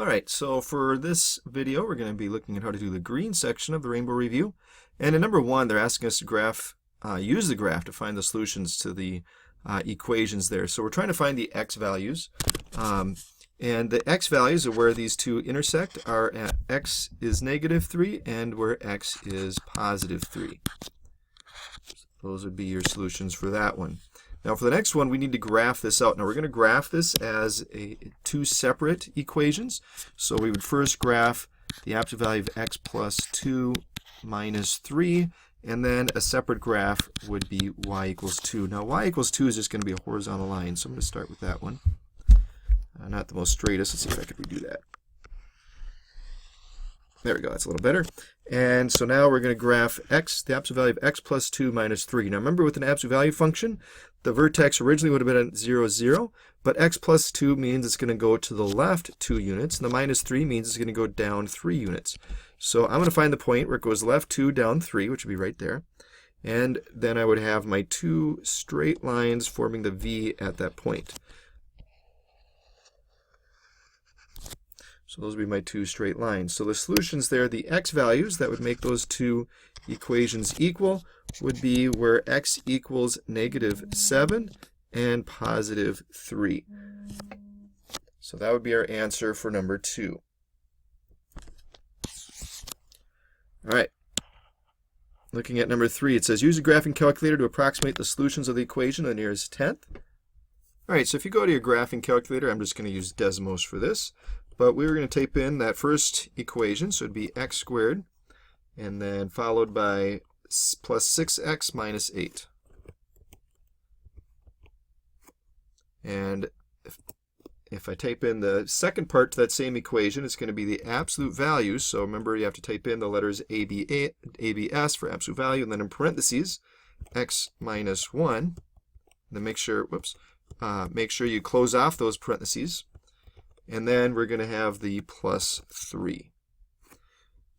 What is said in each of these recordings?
Alright, so for this video we're going to be looking at how to do the green section of the Rainbow Review. And in number 1 they're asking us to use the graph to find the solutions to the equations there. So we're trying to find the x values. And the x values are where these two intersect are at x is -3 and where x is +3. Those would be your solutions for that one. Now for the next one, we need to graph this out. Now we're going to graph this as two separate equations. So we would first graph the absolute value of x plus 2 minus 3, and then a separate graph would be y equals 2. Now y equals 2 is just going to be a horizontal line, so I'm going to start with that one. Not the most straightest. Let's see if I can redo that. There we go, that's a little better. And so now we're going to graph x, the absolute value of x plus 2 minus 3. Now remember, with an absolute value function, the vertex originally would have been at 0, 0, but x plus 2 means it's going to go to the left 2 units, and the minus 3 means it's going to go down 3 units. So I'm going to find the point where it goes left 2, down 3, which would be right there. And then I would have my two straight lines forming the V at that point. So those would be my two straight lines. So the solutions there, the x values that would make those two equations equal would be where x equals -7 and +3. So that would be our answer for number 2. All right. Looking at number 3, it says use a graphing calculator to approximate the solutions of the equation to the nearest tenth. All right, so if you go to your graphing calculator, I'm just going to use Desmos for this. But we were going to type in that first equation, so it would be x squared, and then followed by plus 6x minus 8. And if I type in the second part to that same equation, it's going to be the absolute values. So remember, you have to type in the letters ABS for absolute value, and then in parentheses, x minus 1. And then make sure you close off those parentheses. And then we're going to have the plus 3.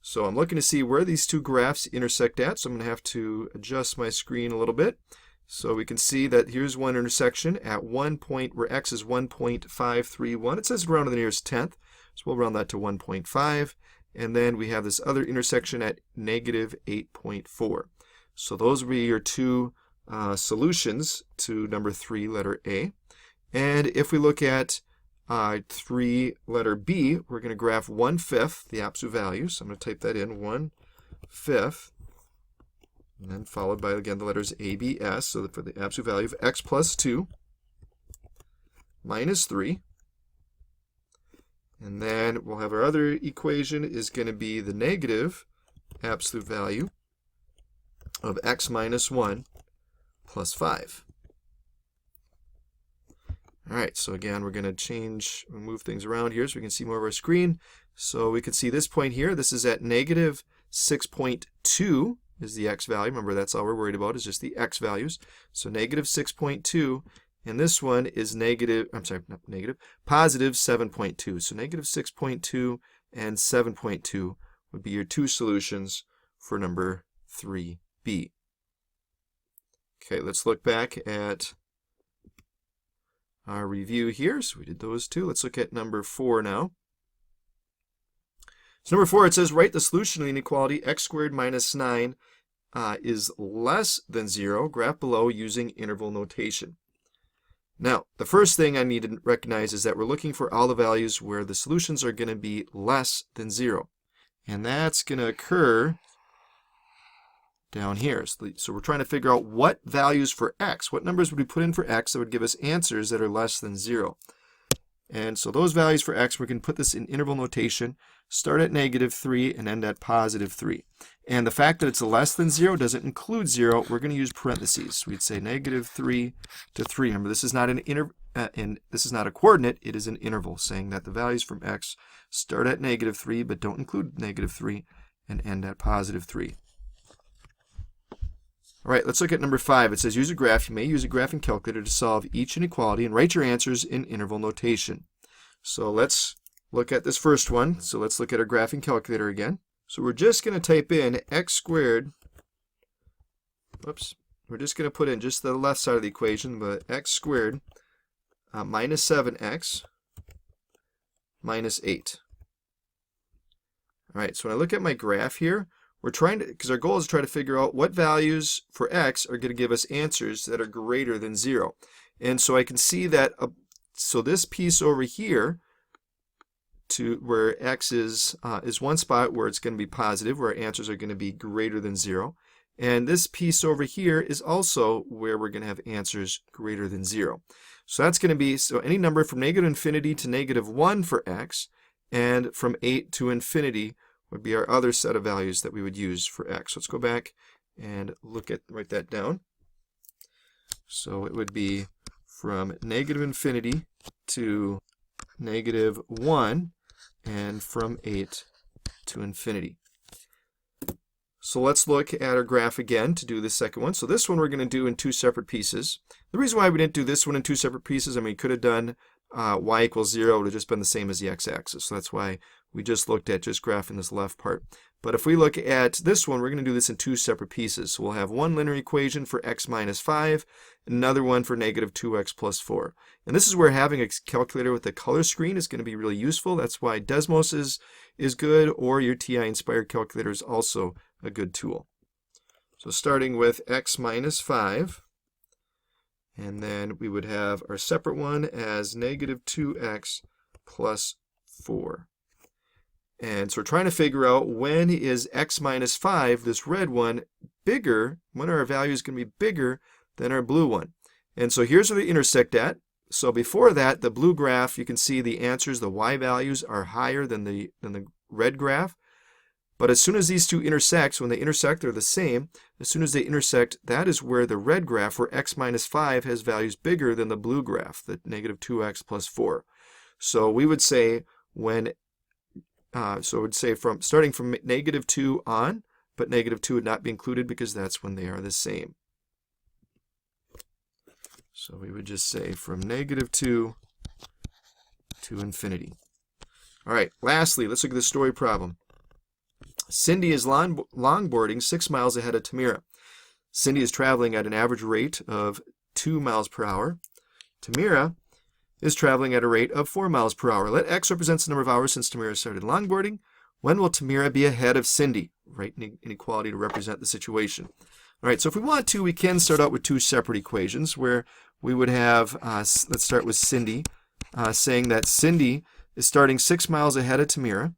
So I'm looking to see where these two graphs intersect at. So I'm going to have to adjust my screen a little bit. So we can see that here's one intersection at one point where x is 1.531. It says round to the nearest tenth. So we'll round that to 1.5. And then we have this other intersection at -8.4. So those will be your two solutions to number 3, letter A. And if we look at 3, letter B, we're going to graph 1/5, the absolute value. So I'm going to type that in, 1/5, and then followed by, again, the letters ABS, so for the absolute value of x plus 2 minus 3. And then we'll have our other equation is going to be the negative absolute value of x minus 1 plus 5. All right, so again, we're going to move things around here so we can see more of our screen. So we can see this point here. This is at -6.2 is the x value. Remember, that's all we're worried about is just the x values. So -6.2, and this one is positive 7.2. So -6.2 and 7.2 would be your two solutions for number 3B. Okay, let's look back at our review here. So we did those two. Let's look at number 4 now. So number 4, it says write the solution of the inequality x squared minus 9 is less than 0. Graph below using interval notation. Now, the first thing I need to recognize is that we're looking for all the values where the solutions are going to be less than 0. And that's going to occur down here. So we're trying to figure out what values for x, what numbers would we put in for x that would give us answers that are less than 0. And so those values for x, we can put this in interval notation, start at -3 and end at +3. And the fact that it's less than 0 doesn't include 0, we're going to use parentheses. We'd say -3 to 3. Remember, this is not this is not a coordinate, it is an interval, saying that the values from x start at -3 but don't include -3 and end at +3. All right, let's look at number 5. It says use a graph. You may use a graphing calculator to solve each inequality and write your answers in interval notation. So let's look at this first one. So let's look at our graphing calculator again. So we're just going to type in x squared. We're just going to put in just the left side of the equation, but x squared minus 7x minus 8. All right, so when I look at my graph here, we're trying to, because our goal is to try to figure out what values for x are going to give us answers that are greater than 0. And so I can see that, so this piece over here, to where x is one spot where it's going to be positive, where our answers are going to be greater than 0. And this piece over here is also where we're going to have answers greater than 0. So that's going to be, so any number from -infinity to -1 for x, and from 8 to infinity would be our other set of values that we would use for x. Let's go back and write that down. So it would be from -infinity to -1, and from 8 to infinity. So let's look at our graph again to do the second one. So this one we're going to do in 2 separate pieces. The reason why we didn't do this one in 2 separate pieces, I mean, we could have done y equals 0, it would have just been the same as the x-axis. So that's why we just looked at just graphing this left part. But if we look at this one, we're going to do this in 2 separate pieces. So we'll have one linear equation for x minus 5, another one for -2x plus 4. And this is where having a calculator with a color screen is going to be really useful. That's why Desmos is good, or your TI Inspired calculator is also a good tool. So starting with x minus 5, and then we would have our separate one as -2x plus 4. And so we're trying to figure out, when is x minus 5, this red one, bigger, when are our values going to be bigger than our blue one? And so here's where they intersect at. So before that, the blue graph, you can see the answers, the y values are higher than the red graph. But as soon as these two intersect, when they intersect, they're the same. As soon as they intersect, that is where the red graph, where x minus 5 has values bigger than the blue graph, the -2x plus 4. So we would say when, so it would say starting from -2 on, but -2 would not be included because that's when they are the same. So we would just say from -2 to infinity. All right, lastly, let's look at the story problem. Cindy is longboarding 6 miles ahead of Tamira. Cindy is traveling at an average rate of 2 miles per hour. Tamira is traveling at a rate of 4 miles per hour. Let x represent the number of hours since Tamira started longboarding. When will Tamira be ahead of Cindy? Write inequality to represent the situation. All right, so if we want to, we can start out with 2 separate equations where we would have, let's start with Cindy, saying that Cindy is starting 6 miles ahead of Tamira,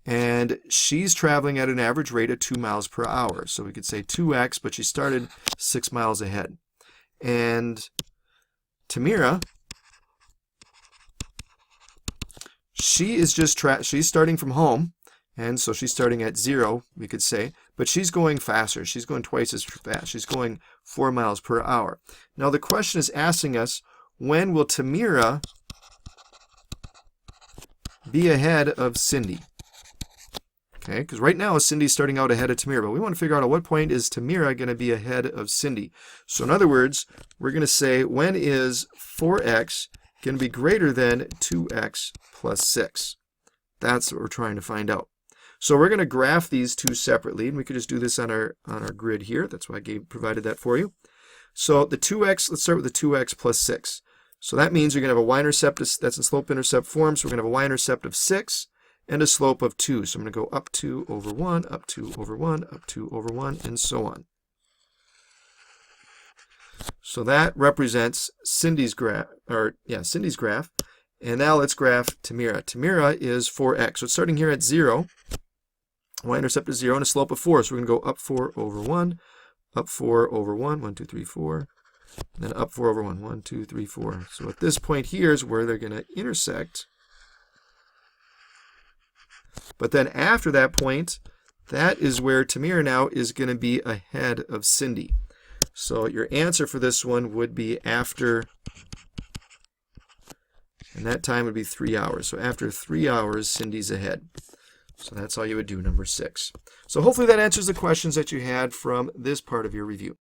and she's traveling at an average rate of 2 miles per hour. So we could say 2x, but she started 6 miles ahead. And Tamira, she is she's starting from home, and so she's starting at 0, we could say, but she's going faster. She's going twice as fast. She's going 4 miles per hour. Now the question is asking us, when will Tamira be ahead of Cindy? Okay, because right now Cindy's starting out ahead of Tamira, but we want to figure out at what point is Tamira going to be ahead of Cindy. So in other words, we're going to say, when is 4x going to be greater than 2x plus 6? That's what we're trying to find out. So we're going to graph these two separately, and we could just do this on our grid here. That's why I provided that for you. So the 2x, let's start with the 2x plus 6. So that means you're going to have a y-intercept that's in slope-intercept form, so we're going to have a y-intercept of 6 and a slope of 2. So I'm going to go up 2 over 1, up 2 over 1, up 2 over 1, and so on. So that represents Cindy's graph, Cindy's graph. And now let's graph Tamira. Tamira is 4x. So it's starting here at 0. Y-intercept is 0 and a slope of 4. So we're going to go up 4 over 1, up 4 over 1, 1, 2, 3, 4. And then up 4 over 1, 1, 2, 3, 4. So at this point here is where they're going to intersect. But then after that point, that is where Tamira now is going to be ahead of Cindy. So your answer for this one would be after, and that time would be 3 hours. So after 3 hours, Cindy's ahead. So that's all you would do, number 6. So hopefully that answers the questions that you had from this part of your review.